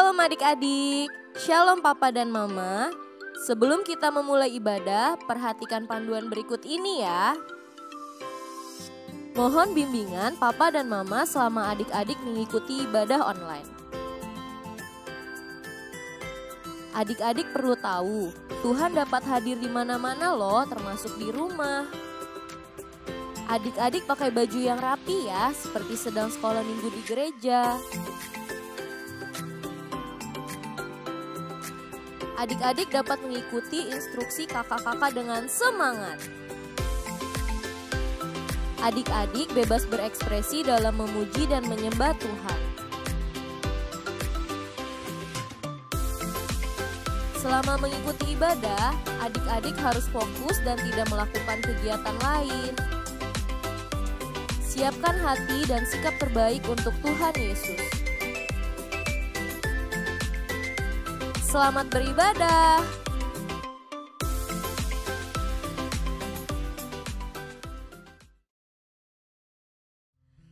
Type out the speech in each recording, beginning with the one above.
Shalom adik-adik, shalom papa dan mama. Sebelum kita memulai ibadah, perhatikan panduan berikut ini ya. Mohon bimbingan papa dan mama selama adik-adik mengikuti ibadah online. Adik-adik perlu tahu, Tuhan dapat hadir di mana-mana loh, termasuk di rumah. Adik-adik pakai baju yang rapi ya, seperti sedang sekolah minggu di gereja. Adik-adik dapat mengikuti instruksi kakak-kakak dengan semangat. Adik-adik bebas berekspresi dalam memuji dan menyembah Tuhan. Selama mengikuti ibadah, adik-adik harus fokus dan tidak melakukan kegiatan lain. Siapkan hati dan sikap terbaik untuk Tuhan Yesus. Selamat beribadah.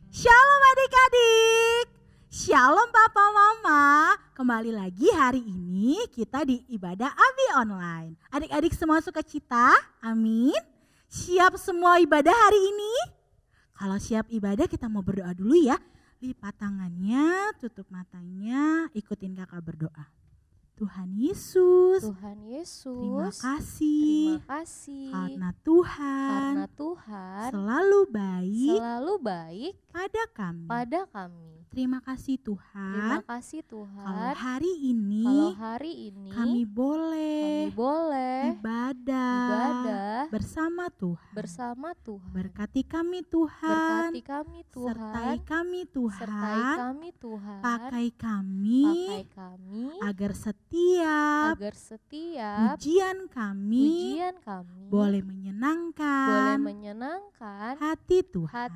Shalom adik-adik. Shalom papa mama. Kembali lagi hari ini kita di ibadah Abi online. Adik-adik semua suka cita? Amin. Siap semua ibadah hari ini? Kalau siap ibadah kita mau berdoa dulu ya. Lipat tangannya, tutup matanya, ikutin kakak berdoa. Tuhan Yesus, terima kasih karena Tuhan selalu baik pada kami. Terima kasih Tuhan. Kalau hari ini kami boleh ibadah bersama Tuhan. Berkati kami Tuhan. Sertai kami Tuhan. Pakai kami agar setiap ujian kami boleh menyenangkan hati Tuhan.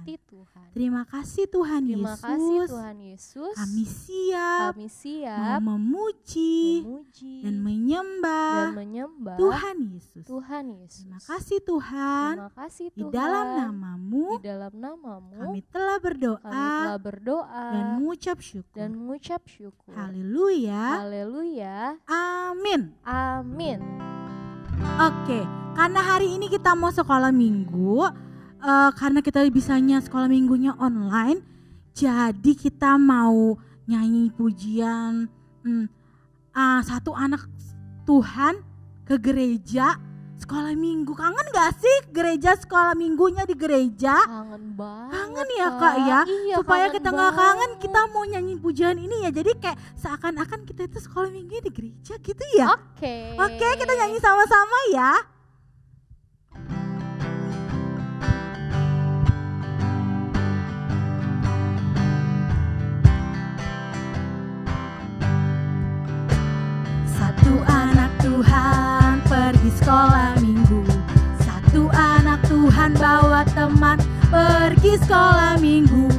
Terima kasih Tuhan Yesus. Kami siap mau memuji dan menyembah Tuhan Yesus. Terima kasih Tuhan. Di dalam namamu kami telah berdoa dan mengucap syukur. Haleluya. Amin. Oke, karena hari ini kita mau sekolah minggu, karena kita bisanya sekolah minggunya online, jadi kita mau nyanyi pujian satu anak Tuhan ke gereja sekolah minggu. Kangen gak sih gereja sekolah minggunya di gereja? Kangen banget. Kangen ya kak ya? Iya, supaya kita gak kangen, kita mau nyanyi pujian ini ya. Jadi kayak seakan-akan kita itu sekolah minggunya di gereja gitu ya. Oke, kita nyanyi sama-sama ya. Satu anak Tuhan pergi sekolah minggu. Satu anak Tuhan bawa teman pergi sekolah minggu.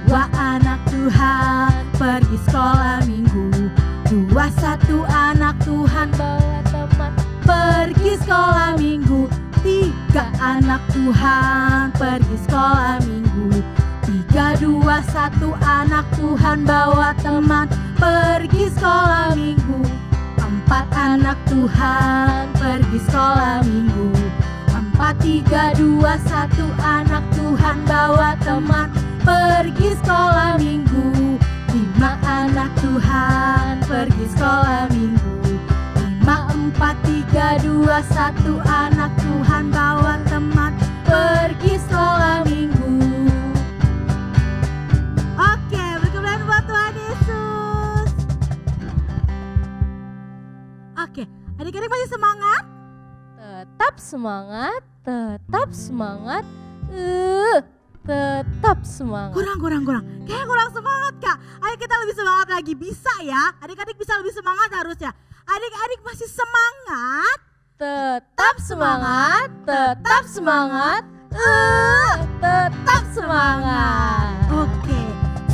Dua anak Tuhan pergi sekolah minggu. Satu anak Tuhan bawa teman pergi sekolah minggu. Tiga anak Tuhan pergi sekolah minggu. Satu anak Tuhan bawa teman pergi sekolah minggu. Empat anak Tuhan pergi sekolah minggu. 1 anak Tuhan bawa teman pergi sekolah minggu. 5 anak Tuhan pergi sekolah minggu. 5, 4, 3, 2, 1 anak Tuhan bawa teman pergi sekolah minggu. Oke, berkenan buat Tuhan Yesus. Oke, adik-adik masih semangat? Tetap semangat. Tetap semangat. Kurang. Kayaknya kurang semangat kak. Ayo kita lebih semangat lagi, bisa ya? Adik-adik bisa lebih semangat harusnya. Adik-adik masih semangat? Tetap semangat. Tetap semangat. Tetap semangat. Oke,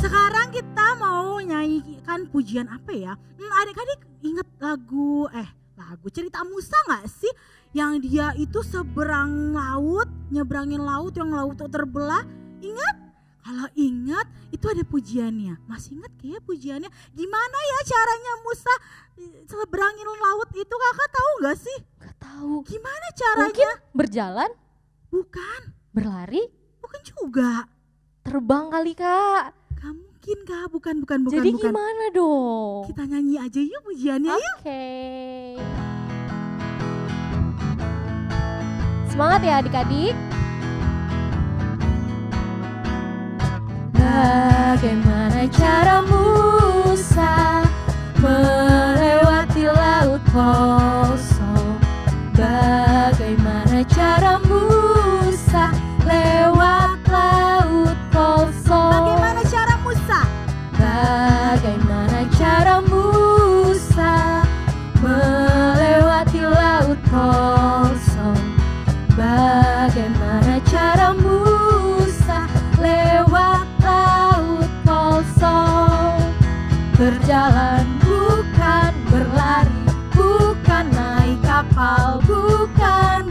sekarang kita mau nyanyikan pujian apa ya? Adik-adik inget lagu cerita Musa gak sih? Yang dia itu seberang laut, nyebrangin laut yang laut terbelah. Ingat? Kalau ingat itu ada pujiannya. Masih ingat kayak pujiannya? Gimana ya caranya Musa seberangin laut itu, kakak tahu gak sih? Gak tahu. Gimana caranya? Mungkin berjalan? Bukan. Berlari? Bukan juga. Terbang kali kak. Gak mungkin kak, bukan. Jadi gimana dong? Kita nyanyi aja yuk pujiannya yuk. Oke. Semangat ya adik-adik. Bagaimana cara Musa melewati laut kosong? Bagaimana cara Musa lewat laut kosong? Bagaimana cara Musa? Bagaimana cara Musa melewati laut kosong? Bagaimana cara Musa lewat laut kosong? Berjalan bukan berlari, bukan naik kapal, bukan.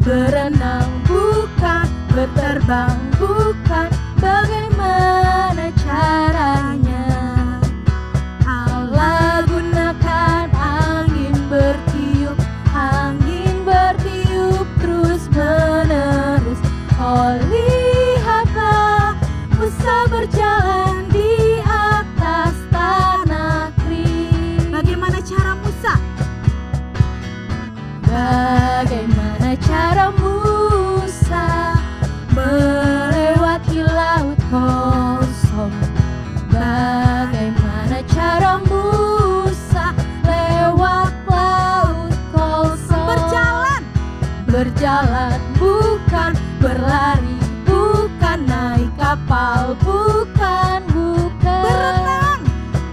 Berenang bukan, berterbang bukan. Bagaimana caranya? Allah gunakan angin bertiup terus menerus. Oh lihatlah, Musa berjalan di atas tanah kering. Bagaimana cara Musa? Bagaimana cara Musa melewati laut kosong? Bagaimana cara Musa lewat laut kosong? Berjalan bukan, berlari bukan, naik kapal bukan.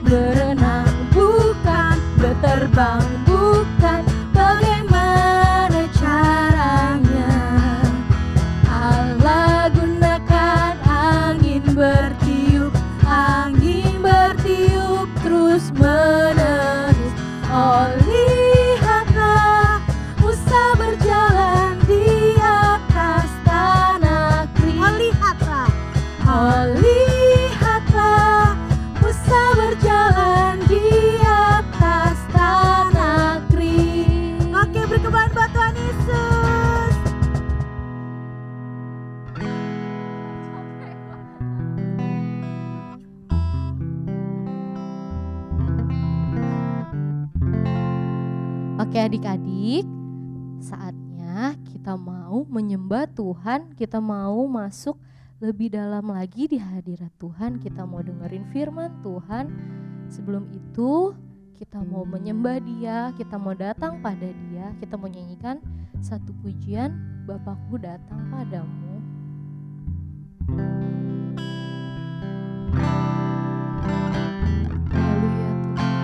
Berenang bukan, berterbang bukan. Bagaimana caranya? Allah gunakan angin bertiup terus menerus. Oh lihatlah, Musa berjalan di atas tanah kering. Oh lihatlah, Musa berjalan di atas tanah kering. Oke, berkebahan buat Tuhan Yesus. Oke adik-adik, saatnya kita mau menyembah Tuhan, kita mau masuk lebih dalam lagi di hadirat Tuhan, kita mau dengerin firman Tuhan. Sebelum itu kita mau menyembah Dia, kita mau datang pada Dia, kita mau nyanyikan satu pujian, Bapakku datang padamu. Haleluya Tuhan,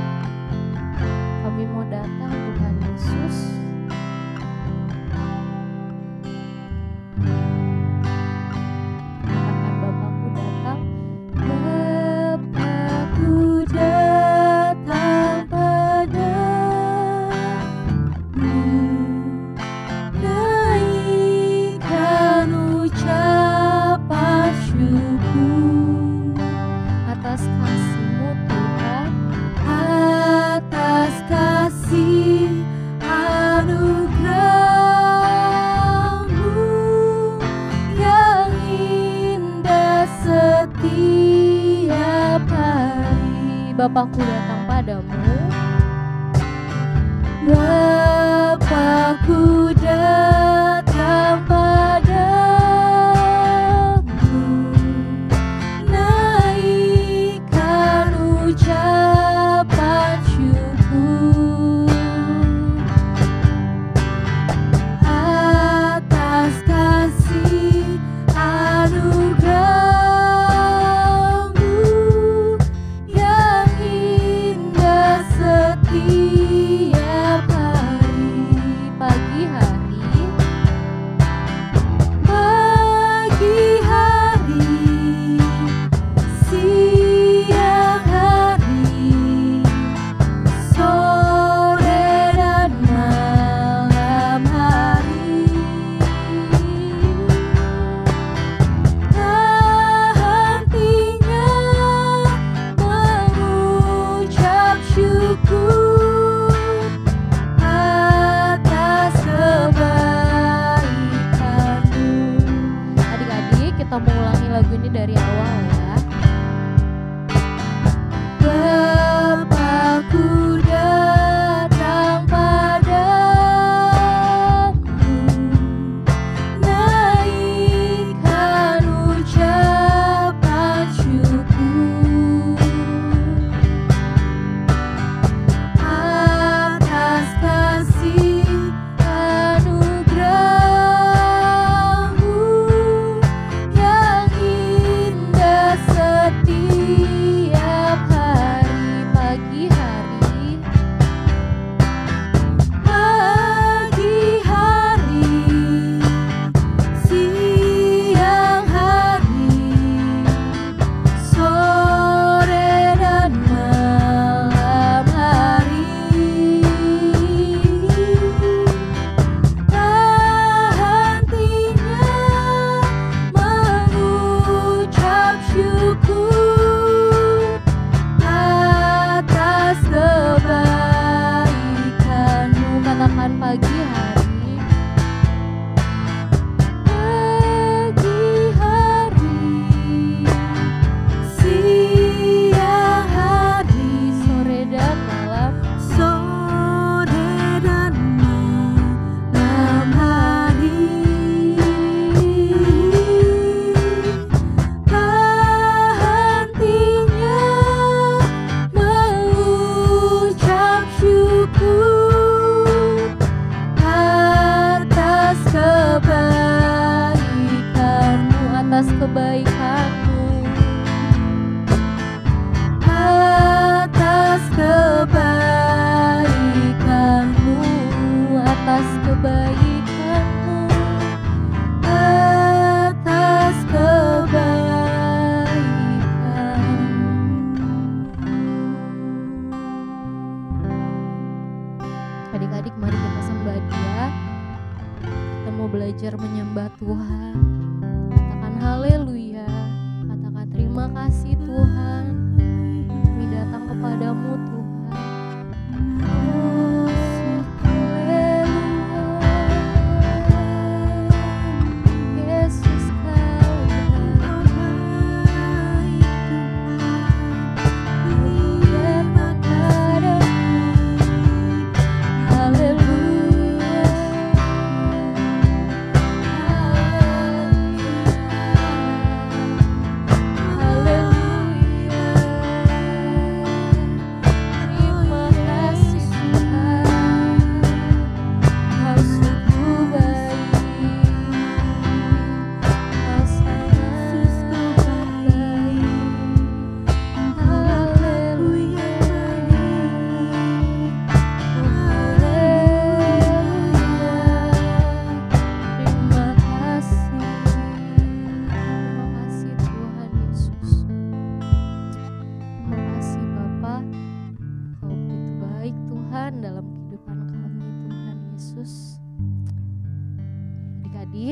kami mau datang Tuhan Yesus. Katakan Bapakku datang. Bapakku datang padamu, naikkan ucapan syukur atas kasih-Mu Tuhan, atas kasih anugerah-Mu yang indah setiap hari. Bapakku datang padamu. Bapakku datang padamu, naikkan ucapan syukur atas kasih anugerah-Mu yang belajar menyembah Tuhan. Katakan haleluya, katakan terima kasih Tuhan. Kami datang kepadamu Tuhan.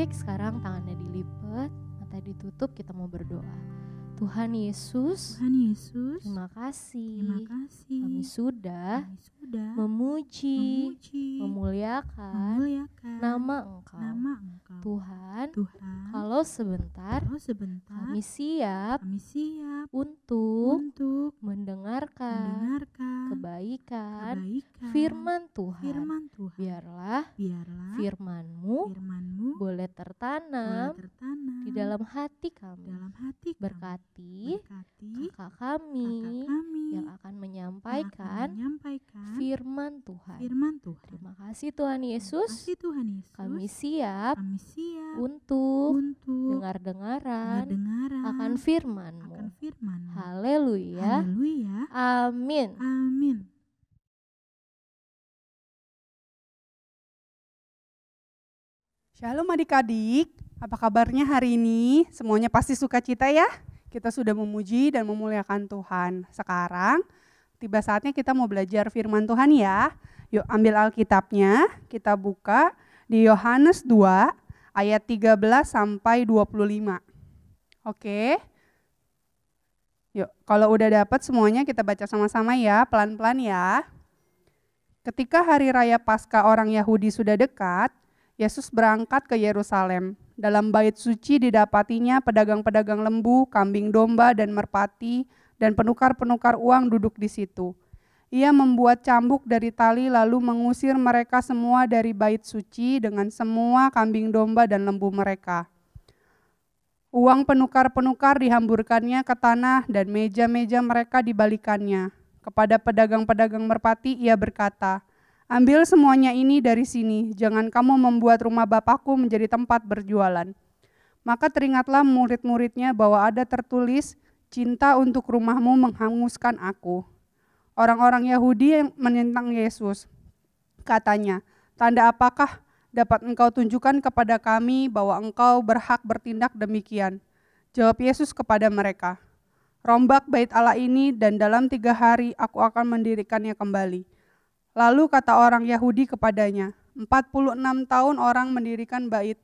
Sekarang tangannya dilipat, mata ditutup, kita mau berdoa. Tuhan Yesus, terima kasih. Kami sudah memuji, memuliakan nama Engkau. Tuhan, kalau sebentar kami siap untuk mendengarkan kebaikan firman Tuhan. Biarlah firman-Mu boleh tertanam di dalam hati kami. Berkati kakak kami yang akan menyampaikan firman Tuhan. Terima kasih Tuhan Yesus. Kami siap untuk dengar-dengaran akan firman-Mu. Haleluya. Amin. Shalom adik-adik, apa kabarnya hari ini? Semuanya pasti sukacita ya? Kita sudah memuji dan memuliakan Tuhan. Sekarang tiba saatnya kita mau belajar firman Tuhan ya. Yuk ambil Alkitabnya, kita buka di Yohanes 2 ayat 13 sampai 25. Oke. Yuk, kalau udah dapat semuanya kita baca sama-sama ya, pelan-pelan ya. Ketika hari raya Paskah orang Yahudi sudah dekat, Yesus berangkat ke Yerusalem. Dalam bait suci didapatinya pedagang-pedagang lembu, kambing domba, dan merpati, dan penukar-penukar uang duduk di situ. Ia membuat cambuk dari tali lalu mengusir mereka semua dari bait suci dengan semua kambing domba dan lembu mereka. Uang penukar-penukar dihamburkannya ke tanah dan meja-meja mereka dibalikannya. Kepada pedagang-pedagang merpati ia berkata, "Ambil semuanya ini dari sini, jangan kamu membuat rumah Bapakku menjadi tempat berjualan." Maka teringatlah murid-muridnya bahwa ada tertulis, "Cinta untuk rumahmu menghanguskan aku." Orang-orang Yahudi yang menentang Yesus, katanya, "Tanda apakah dapat engkau tunjukkan kepada kami bahwa engkau berhak bertindak demikian?" Jawab Yesus kepada mereka, "Rombak bait Allah ini dan dalam 3 hari aku akan mendirikannya kembali." Lalu kata orang Yahudi kepadanya, 46 tahun orang mendirikan bait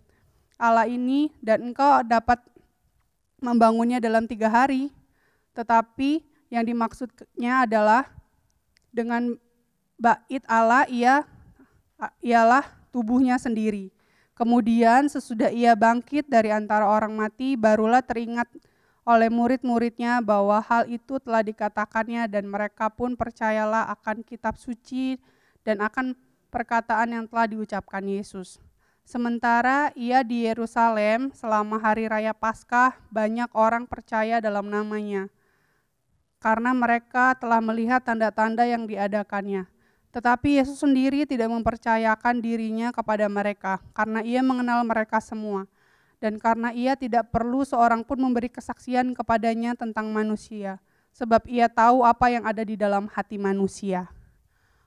Allah ini dan engkau dapat membangunnya dalam 3 hari. Tetapi yang dimaksudnya adalah dengan bait Allah ialah tubuhnya sendiri. Kemudian sesudah ia bangkit dari antara orang mati, barulah teringat oleh murid-muridnya bahwa hal itu telah dikatakannya dan mereka pun percayalah akan kitab suci dan akan perkataan yang telah diucapkan Yesus. Sementara ia di Yerusalem selama hari raya Paskah, banyak orang percaya dalam namanya karena mereka telah melihat tanda-tanda yang diadakannya. Tetapi Yesus sendiri tidak mempercayakan dirinya kepada mereka karena ia mengenal mereka semua. Dan karena ia tidak perlu seorang pun memberi kesaksian kepadanya tentang manusia, sebab ia tahu apa yang ada di dalam hati manusia.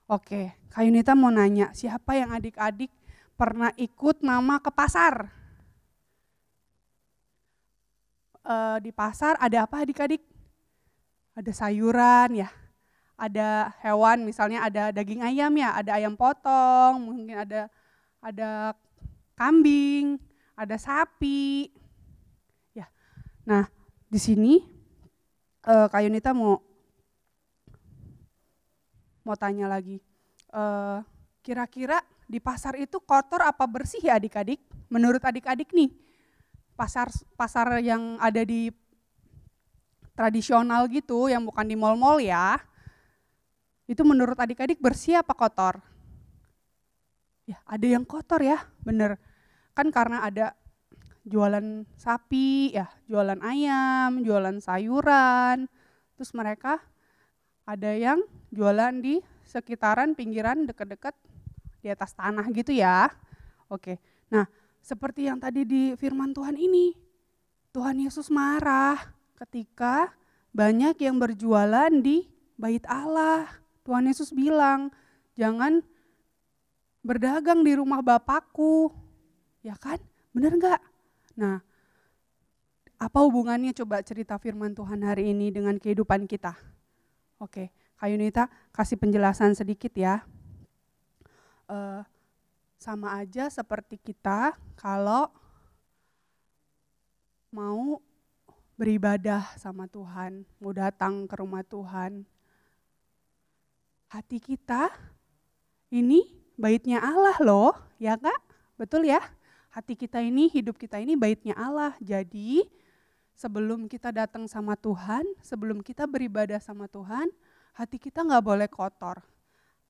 Oke, Kak Yunita mau nanya, siapa yang adik-adik pernah ikut mama ke pasar? Di pasar ada apa adik-adik? Ada sayuran ya, ada hewan misalnya ada daging ayam ya, ada ayam potong, mungkin ada kambing, ada sapi. Ya. Nah, di sini Kak Yunita mau tanya lagi. Kira-kira di pasar itu kotor apa bersih ya adik-adik? Menurut adik-adik nih, pasar yang ada di tradisional gitu, yang bukan di mal-mal ya, itu menurut adik-adik bersih apa kotor? Ya, ada yang kotor ya, bener. Kan karena ada jualan sapi, ya, jualan ayam, jualan sayuran, terus mereka ada yang jualan di sekitaran pinggiran dekat-dekat di atas tanah gitu ya. Oke, nah seperti yang tadi di firman Tuhan ini, Tuhan Yesus marah ketika banyak yang berjualan di bait Allah. Tuhan Yesus bilang, jangan berdagang di rumah Bapakku. Ya kan? Benar enggak? Nah, apa hubungannya coba cerita firman Tuhan hari ini dengan kehidupan kita? Oke, Kak Yunita kasih penjelasan sedikit ya. Sama aja seperti kita kalau mau beribadah sama Tuhan, mau datang ke rumah Tuhan. Hati kita ini baitnya Allah loh, ya Kak? Betul ya? Hati kita ini, hidup kita ini baitnya Allah. Jadi sebelum kita datang sama Tuhan, sebelum kita beribadah sama Tuhan, hati kita nggak boleh kotor.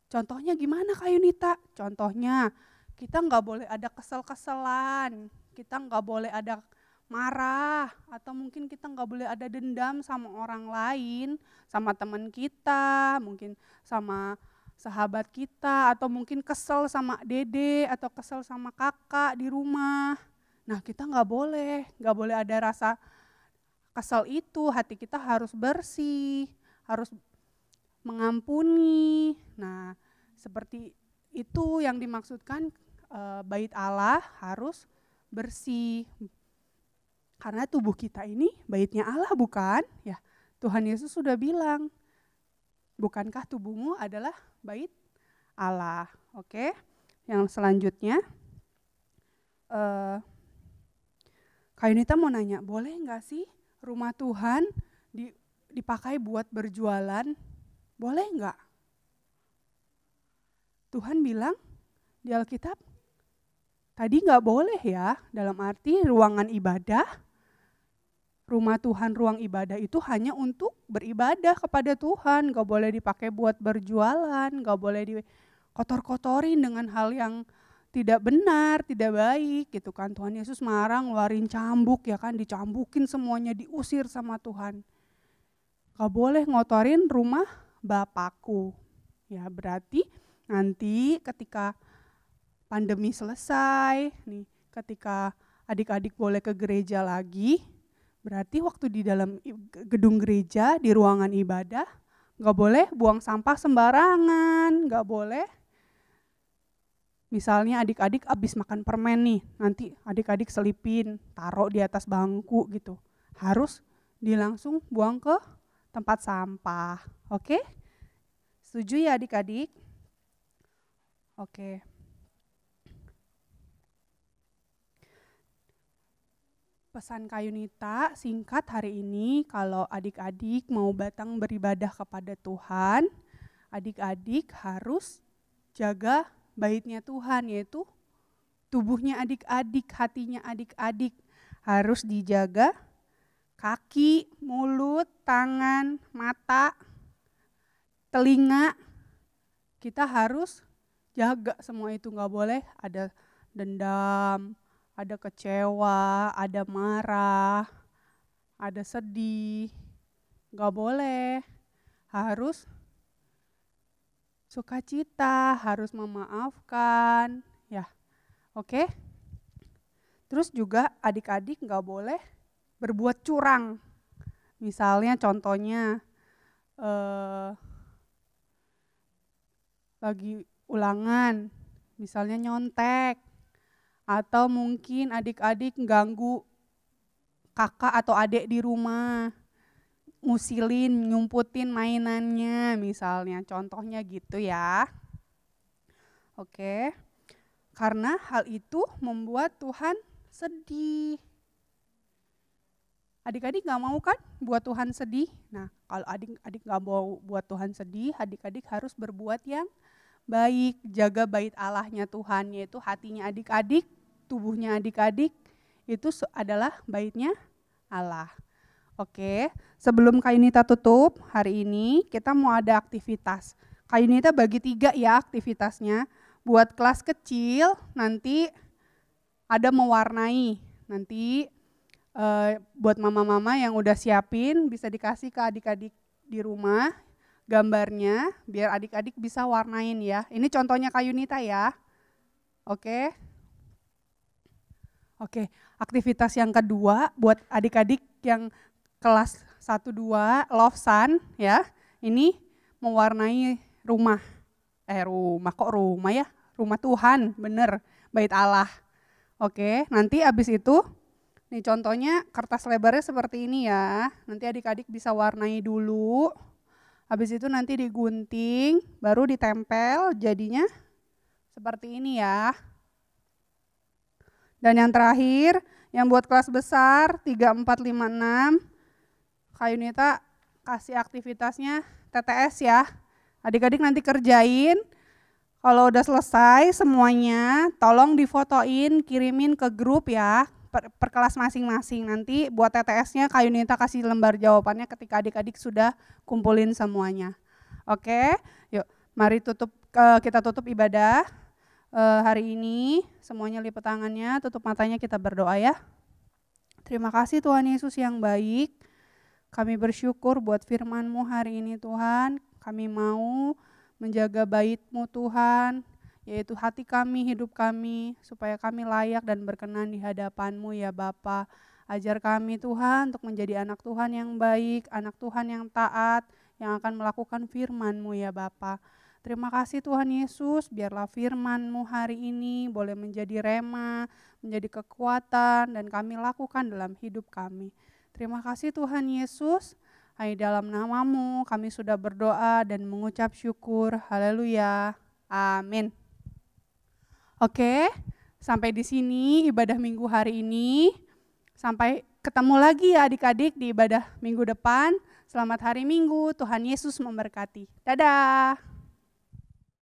Contohnya gimana Kak Yunita? Contohnya kita nggak boleh ada kesel-keselan, kita nggak boleh ada marah, atau mungkin kita nggak boleh ada dendam sama orang lain, sama teman kita, mungkin sama sahabat kita, atau mungkin kesel sama dede atau kesel sama kakak di rumah. Nah kita nggak boleh ada rasa kesel itu. Hati kita harus bersih, harus mengampuni. Nah, seperti itu yang dimaksudkan bait Allah harus bersih. Karena tubuh kita ini baitnya Allah bukan? Ya, Tuhan Yesus sudah bilang, bukankah tubuhmu adalah bait Allah? Oke. Yang selanjutnya Kak Yunita mau nanya, boleh enggak sih rumah Tuhan dipakai buat berjualan? Boleh enggak? Tuhan bilang di Alkitab, tadi enggak boleh ya, dalam arti ruangan ibadah, rumah Tuhan, ruang ibadah itu hanya untuk beribadah kepada Tuhan, enggak boleh dipakai buat berjualan, enggak boleh dikotor-kotorin dengan hal yang tidak benar, tidak baik gitu kan. Tuhan Yesus marah, ngeluarin cambuk ya kan, dicambukin semuanya, diusir sama Tuhan. Enggak boleh ngotorin rumah Bapakku. Ya berarti nanti ketika pandemi selesai, nih ketika adik-adik boleh ke gereja lagi, berarti waktu di dalam gedung gereja, di ruangan ibadah, enggak boleh buang sampah sembarangan, enggak boleh. Misalnya adik-adik habis makan permen nih, nanti adik-adik selipin, taruh di atas bangku gitu. Harus langsung buang ke tempat sampah. Oke? Setuju ya adik-adik? Oke. Pesan Kak Yunita singkat hari ini, kalau adik-adik mau datang beribadah kepada Tuhan, adik-adik harus jaga baitnya Tuhan, yaitu tubuhnya adik-adik, hatinya adik-adik harus dijaga. Kaki, mulut, tangan, mata, telinga, kita harus jaga semua itu. Nggak boleh ada dendam, ada kecewa, ada marah, ada sedih. Nggak boleh, harus sukacita, harus memaafkan. Ya, oke? Terus juga adik-adik nggak boleh berbuat curang. Misalnya contohnya lagi ulangan, misalnya nyontek, atau mungkin adik-adik ganggu kakak atau adik di rumah, ngusilin, nyumputin mainannya misalnya, contohnya gitu ya. Oke, Karena hal itu membuat Tuhan sedih. Adik-adik gak mau kan buat Tuhan sedih? Nah, kalau adik-adik gak mau buat Tuhan sedih, adik-adik harus berbuat yang baik. Jaga bait Allahnya Tuhan, yaitu hatinya adik-adik, tubuhnya adik-adik, itu adalah baitnya Allah. Oke, sebelum Kak Yunita tutup, hari ini kita mau ada aktivitas. Kak Yunita bagi 3 ya aktivitasnya. Buat kelas kecil, nanti ada mewarnai. Nanti buat mama-mama yang udah siapin bisa dikasih ke adik-adik di rumah gambarnya biar adik-adik bisa warnain ya. Ini contohnya Kak Yunita ya. Oke. Oke, aktivitas yang kedua buat adik-adik yang kelas 1 2 Love Sun ya. Ini mewarnai rumah. Rumah ya? Rumah Tuhan, bener, bait Allah. Oke, nanti abis itu nih contohnya kertas lebarnya seperti ini ya. Nanti adik-adik bisa warnai dulu. Habis itu nanti digunting, baru ditempel jadinya seperti ini ya. Dan yang terakhir, yang buat kelas besar 3, 4, 5, 6. Kak Yunita kasih aktivitasnya TTS ya. Adik-adik nanti kerjain. Kalau udah selesai semuanya, tolong difotoin, kirimin ke grup ya. Per kelas masing-masing. Nanti buat TTS-nya Kak Yunita kasih lembar jawabannya ketika adik-adik sudah kumpulin semuanya. Oke, yuk mari kita tutup ibadah hari ini. Semuanya lipat tangannya, tutup matanya, kita berdoa ya. Terima kasih Tuhan Yesus yang baik. Kami bersyukur buat firman-Mu hari ini Tuhan. Kami mau menjaga bait-Mu Tuhan, yaitu hati kami, hidup kami, supaya kami layak dan berkenan di hadapan-Mu ya Bapa. Ajar kami Tuhan untuk menjadi anak Tuhan yang baik, anak Tuhan yang taat, yang akan melakukan firman-Mu ya Bapa. Terima kasih Tuhan Yesus, biarlah firman-Mu hari ini boleh menjadi rema, menjadi kekuatan, dan kami lakukan dalam hidup kami. Terima kasih Tuhan Yesus, dalam nama-Mu kami sudah berdoa dan mengucap syukur. Haleluya. Amin. Oke, sampai di sini ibadah minggu hari ini. Sampai ketemu lagi ya adik-adik di ibadah minggu depan. Selamat hari Minggu, Tuhan Yesus memberkati. Dadah.